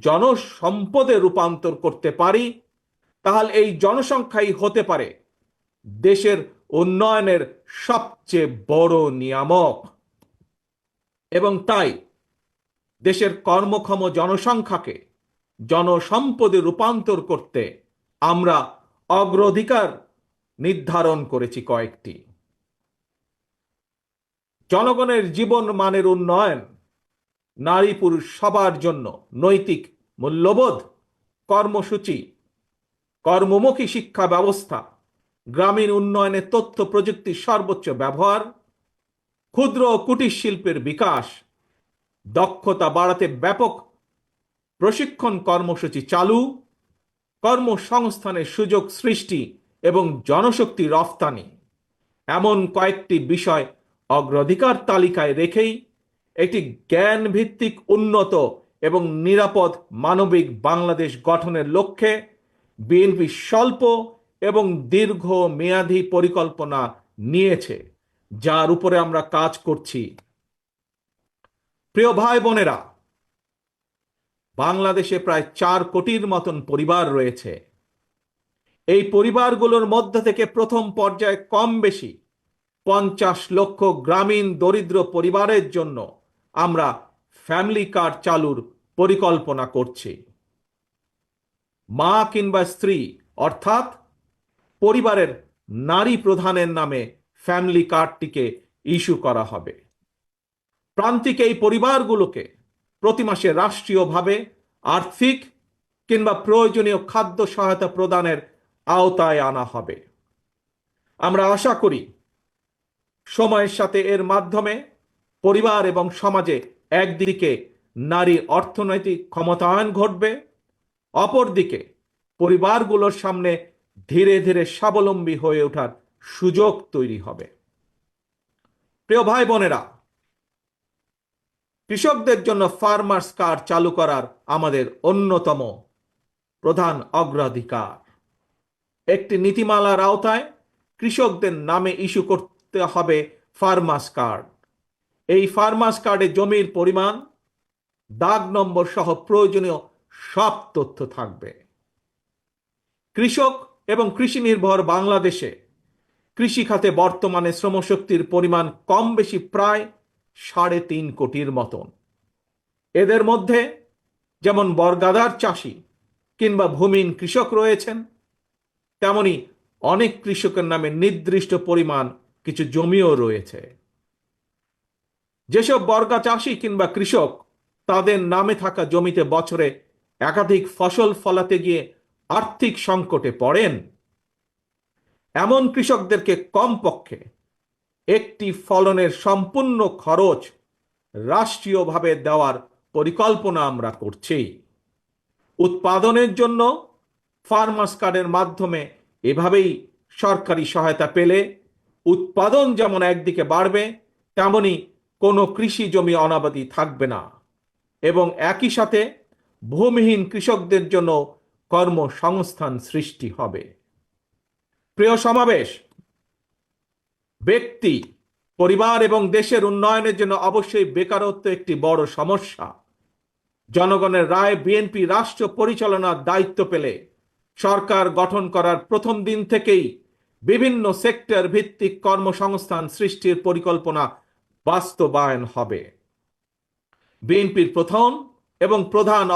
জনসম্পদে রূপান্তর করতে পারি, তাহলে এই জনসংখ্যাই হতে পারে দেশের উন্নয়নের সবচেয়ে বড় নিয়ামক। এবং তাই দেশের কর্মক্ষম জনসংখ্যাকে জনসম্পদে রূপান্তর করতে আমরা অগ্রাধিকার নির্ধারণ করেছি কয়েকটি। জনগণের জীবন মানের উন্নয়ন, নারী পুরুষ সবার জন্য নৈতিক মূল্যবোধ কর্মসূচি, কর্মমুখী শিক্ষা ব্যবস্থা, গ্রামীণ উন্নয়নে তথ্য প্রযুক্তির সর্বোচ্চ ব্যবহার, ক্ষুদ্র ও কুটির শিল্পের বিকাশ, দক্ষতা বাড়াতে ব্যাপক প্রশিক্ষণ কর্মসূচি চালু, কর্মসংস্থানের সুযোগ সৃষ্টি এবং জনশক্তি রফতানি, এমন কয়েকটি বিষয় অগ্রাধিকার তালিকায় রেখেই একটি জ্ঞান ভিত্তিক উন্নত এবং নিরাপদ মানবিক বাংলাদেশ গঠনের লক্ষ্যে বিএনপি স্বল্প এবং দীর্ঘ মেয়াদী পরিকল্পনা নিয়েছে, যার উপরে আমরা কাজ করছি। প্রিয় ভাই বোনেরা, বাংলাদেশে প্রায় 4 কোটির মতন পরিবার রয়েছে। এই পরিবারগুলোর মধ্য থেকে প্রথম পর্যায়ে কম বেশি 50 লক্ষ গ্রামীণ দরিদ্র পরিবারের জন্য আমরা ফ্যামিলি কার্ড চালুর পরিকল্পনা করছি। মা কিংবা স্ত্রী অর্থাৎ পরিবারের নারী প্রধানের নামে ফ্যামিলি কার্ডটিকে ইস্যু করা হবে। প্রান্তিক এই পরিবারগুলোকে প্রতি মাসে রাষ্ট্রীয়ভাবে আর্থিক কিংবা প্রয়োজনীয় খাদ্য সহায়তা প্রদানের আওতায় আনা হবে। আমরা আশা করি সময়ের সাথে এর মাধ্যমে পরিবার এবং সমাজে একদিকে নারীর অর্থনৈতিক ক্ষমতায়ন ঘটবে, অপরদিকে পরিবারগুলোর সামনে ধীরে ধীরে স্বাবলম্বী হয়ে ওঠার সুযোগ তৈরি হবে। প্রিয় ভাই বোনেরা, কৃষকদের জন্য ফার্মার্স কার্ড চালু করার আমাদের অন্যতম প্রধান অগ্রাধিকার। একটি নীতিমালার আওতায় কৃষকদের নামে ইস্যু করতে হবে ফার্মার্স কার্ড। এই ফার্মার্স কার্ডে জমির পরিমাণ, দাগ নম্বর সহ প্রয়োজনীয় সব তথ্য থাকবে। কৃষক এবং কৃষি নির্ভর বাংলাদেশে কৃষি খাতে বর্তমানে শ্রমশক্তির পরিমাণ কম বেশি প্রায় 3.5 কোটির মতন। এদের মধ্যে যেমন বর্গাদার চাষি কিংবা ভূমিহীন কৃষক রয়েছেন, তেমনি অনেক কৃষকের নামে নির্দিষ্ট পরিমাণ কিছু জমিও রয়েছে। যেসব বর্গা চাষি কিংবা কৃষক তাদের নামে থাকা জমিতে বছরে একাধিক ফসল ফলাতে গিয়ে আর্থিক সংকটে পড়েন, এমন কৃষকদেরকে কমপক্ষে একটি ফলনের সম্পূর্ণ খরচ রাষ্ট্রীয়ভাবে দেওয়ার পরিকল্পনা আমরা করছি। উৎপাদনের জন্য ফার্মার্স কার্ডের মাধ্যমে এভাবেই সরকারি সহায়তা পেলে উৎপাদন যেমন একদিকে বাড়বে, তেমনি কোনো কৃষি জমি অনাবাদি থাকবে না এবং একই সাথে ভূমিহীন কৃষকদের জন্য কর্মসংস্থান সৃষ্টি হবে। প্রিয় সমাবেশ, ব্যক্তি, পরিবার এবং দেশের উন্নয়নের জন্য অবশ্যই বেকারত্ব একটি বড় সমস্যা। জনগণের রায় বিএনপি রাষ্ট্র পরিচালনার দায়িত্ব পেলে সরকার গঠন করার প্রথম দিন থেকেই বিভিন্ন সেক্টর ভিত্তিক কর্মসংস্থান সৃষ্টির পরিকল্পনা বাস্তবায়ন হবে। বিএনপির প্রথম এবং প্রধান